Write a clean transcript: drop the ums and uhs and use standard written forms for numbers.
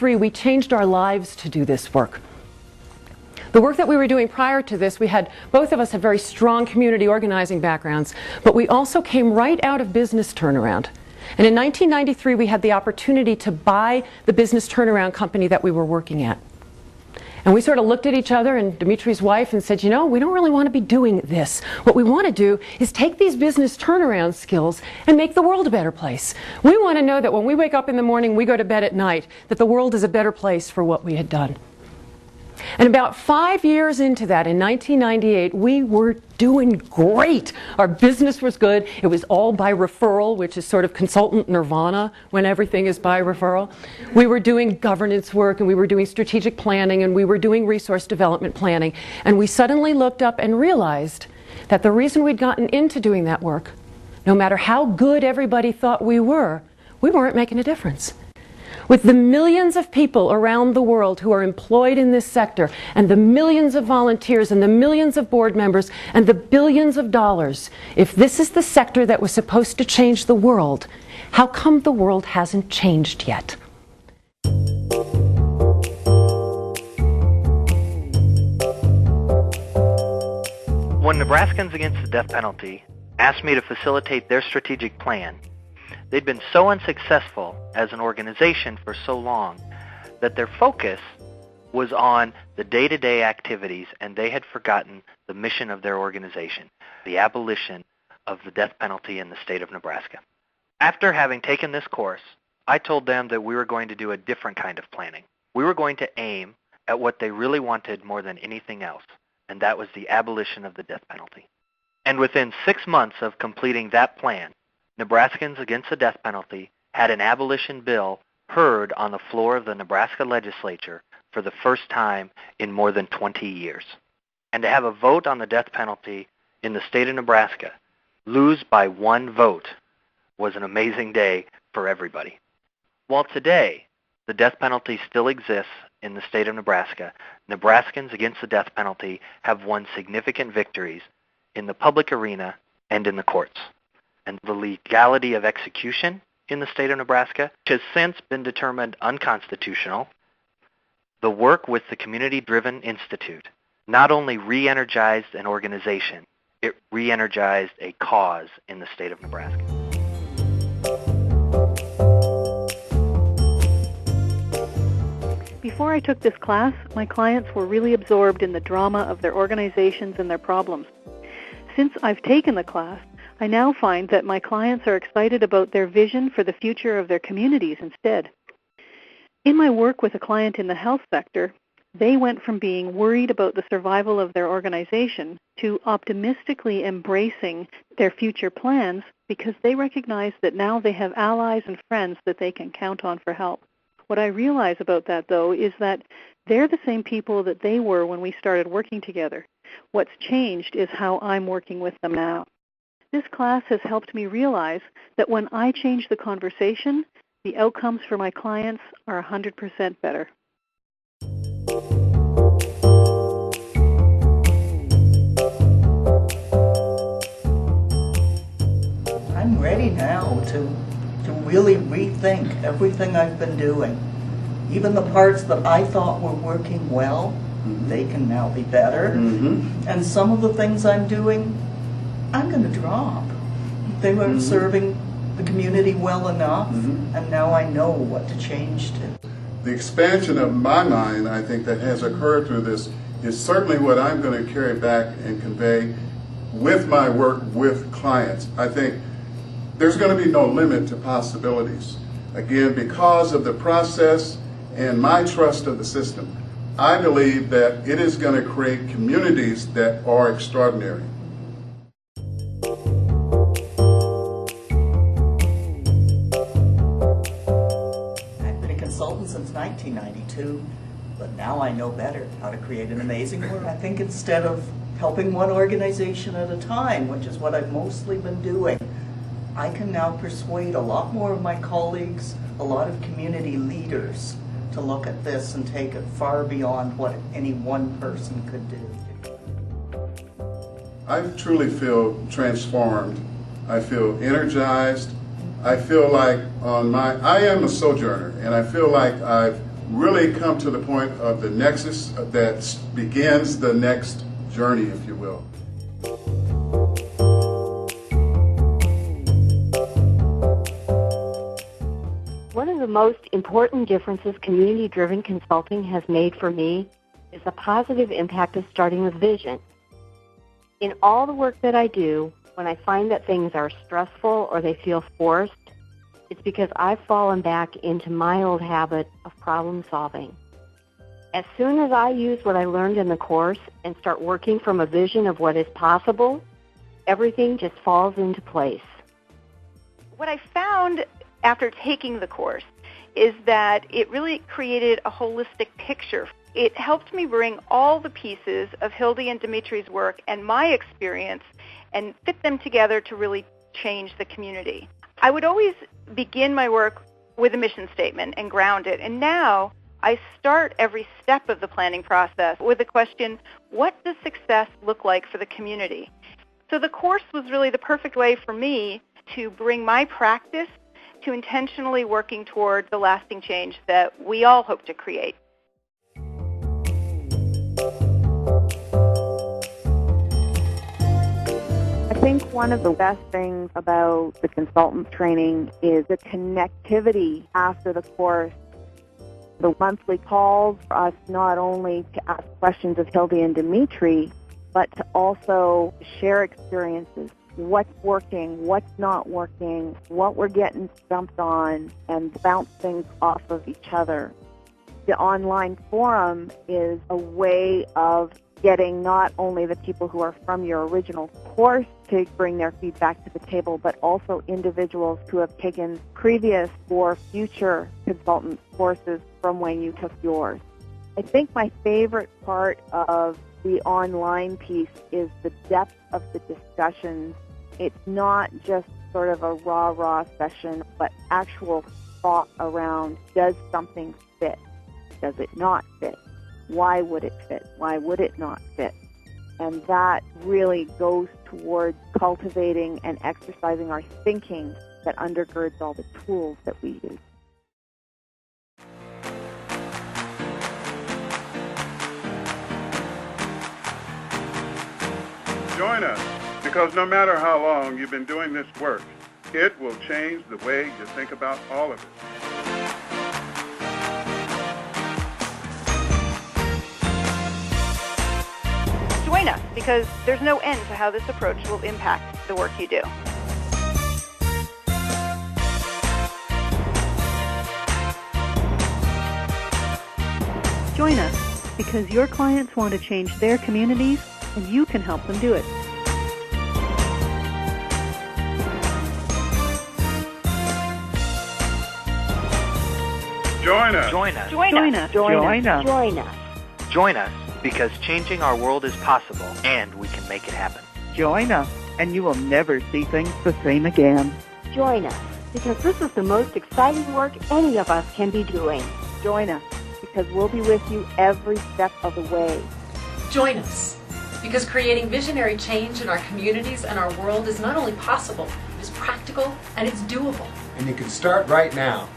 1993, we changed our lives to do this work. The work that we were doing prior to this, both of us had very strong community organizing backgrounds, but we also came right out of business turnaround. And in 1993, we had the opportunity to buy the business turnaround company that we were working at. And we sort of looked at each other and Dimitri's wife and said, you know, we don't really want to be doing this. What we want to do is take these business turnaround skills and make the world a better place. We want to know that when we wake up in the morning, we go to bed at night, that the world is a better place for what we had done. And about 5 years into that, in 1998, we were doing great. Our business was good. It was all by referral, which is sort of consultant nirvana when everything is by referral. We were doing governance work, and we were doing strategic planning, and we were doing resource development planning. And we suddenly looked up and realized that the reason we'd gotten into doing that work, no matter how good everybody thought we weren't making a difference. With the millions of people around the world who are employed in this sector, and the millions of volunteers, and the millions of board members, and the billions of dollars, if this is the sector that was supposed to change the world, how come the world hasn't changed yet? When Nebraskans Against the Death Penalty asked me to facilitate their strategic plan, they'd been so unsuccessful as an organization for so long that their focus was on the day-to-day activities, and they had forgotten the mission of their organization, the abolition of the death penalty in the state of Nebraska. After having taken this course, I told them that we were going to do a different kind of planning. We were going to aim at what they really wanted more than anything else, and that was the abolition of the death penalty. And within 6 months of completing that plan, Nebraskans Against the Death Penalty had an abolition bill heard on the floor of the Nebraska legislature for the first time in more than 20 years. And to have a vote on the death penalty in the state of Nebraska lose by 1 vote was an amazing day for everybody. While today the death penalty still exists in the state of Nebraska, Nebraskans Against the Death Penalty have won significant victories in the public arena and in the courts. And the legality of execution in the state of Nebraska, which has since been determined unconstitutional, the work with the Community-Driven Institute not only re-energized an organization, it re-energized a cause in the state of Nebraska. Before I took this class, my clients were really absorbed in the drama of their organizations and their problems. Since I've taken the class, I now find that my clients are excited about their vision for the future of their communities instead. In my work with a client in the health sector, they went from being worried about the survival of their organization to optimistically embracing their future plans because they recognize that now they have allies and friends that they can count on for help. What I realize about that, though, is that they're the same people that they were when we started working together. What's changed is how I'm working with them now. This class has helped me realize that when I change the conversation, the outcomes for my clients are 100% better. I'm ready now to really rethink everything I've been doing. Even the parts that I thought were working well, they can now be better. And some of the things I'm doing, I'm going to drop. They weren't serving the community well enough, and now I know what to change to. The expansion of my mind, I think, that has occurred through this is certainly what I'm going to carry back and convey with my work with clients. I think there's going to be no limit to possibilities. Again, because of the process and my trust of the system, I believe that it is going to create communities that are extraordinary. Since 1992, but now I know better how to create an amazing world. I think instead of helping one organization at a time, which is what I've mostly been doing, I can now persuade a lot more of my colleagues, a lot of community leaders, to look at this and take it far beyond what any one person could do. I truly feel transformed. I feel energized. I feel like I am a sojourner, and I feel like I've really come to the point of the nexus that begins the next journey, if you will. One of the most important differences community-driven consulting has made for me is the positive impact of starting with vision. In all the work that I do, when I find that things are stressful or they feel forced, it's because I've fallen back into my old habit of problem solving. As soon as I use what I learned in the course and start working from a vision of what is possible, everything just falls into place. What I found after taking the course is that it really created a holistic picture. It helped me bring all the pieces of Hildy and Dimitri's work and my experience and fit them together to really change the community. I would always begin my work with a mission statement and ground it, and now I start every step of the planning process with the question, what does success look like for the community? So the course was really the perfect way for me to bring my practice to intentionally working toward the lasting change that we all hope to create. I think one of the best things about the consultant training is the connectivity after the course. The monthly calls for us not only to ask questions of Hildy and Dimitri, but to also share experiences. What's working, what's not working, what we're getting stumped on, and bounce things off of each other. The online forum is a way of getting not only the people who are from your original course to bring their feedback to the table, but also individuals who have taken previous or future consultant courses from when you took yours. I think my favorite part of the online piece is the depth of the discussions. It's not just sort of a rah-rah session, but actual thought around, does something fit? Does it not fit? Why would it fit? Why would it not fit? And that really goes towards cultivating and exercising our thinking that undergirds all the tools that we use. Join us, because no matter how long you've been doing this work, it will change the way you think about all of it. Join us, because there's no end to how this approach will impact the work you do. Join us, because your clients want to change their communities, and you can help them do it. Join us. Join us. Join us. Join us. Join us. Join us, because changing our world is possible, and we can make it happen. Join us, and you will never see things the same again. Join us, because this is the most exciting work any of us can be doing. Join us, because we'll be with you every step of the way. Join us, because creating visionary change in our communities and our world is not only possible, it is practical and it's doable. And you can start right now.